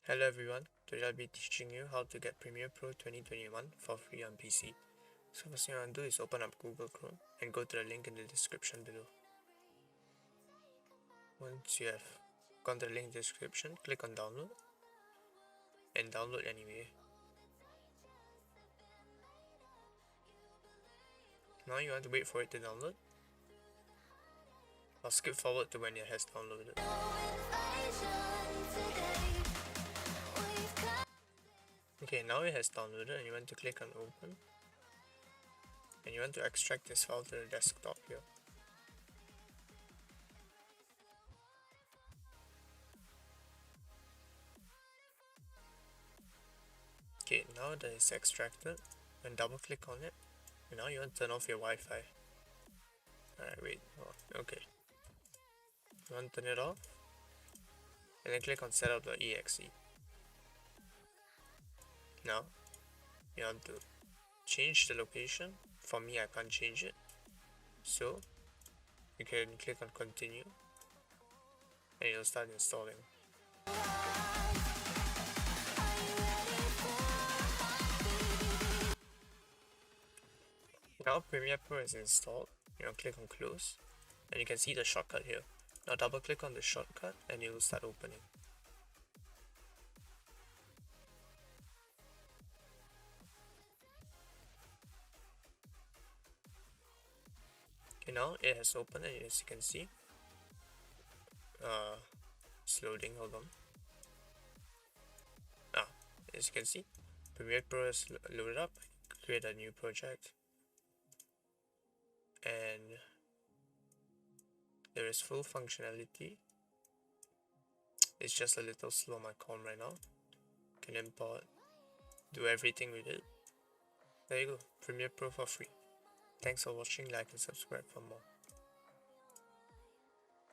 Hello everyone, today I'll be teaching you how to get Premiere Pro 2021 for free on PC. So first thing you want to do is open up Google Chrome and go to the link in the description below. Once you have gone to the link in the description, click on download and download anyway. Now you want to wait for it to download. I'll skip forward to when it has downloaded. Okay, now it has downloaded and you want to click on open. And you want to extract this file to the desktop here. Okay, now that it's extracted, and double click on it. And now you want to turn off your Wi-Fi. Alright, wait. Oh, okay. You want to turn it off. And then click on setup.exe. Now, you want to change the location. For me, I can't change it. So, you can click on continue. And it'll start installing. Now Premiere Pro is installed. You know, click on close. And you can see the shortcut here. Now double click on the shortcut and it will start opening. Okay, now it has opened and as you can see, it's loading, hold on. As you can see, Premiere Pro is loaded up. Create a new project. And there is full functionality. It's just a little slow on my com right now. Can import, do everything with it. There you go, Premiere Pro for free. Thanks for watching, like and subscribe for more.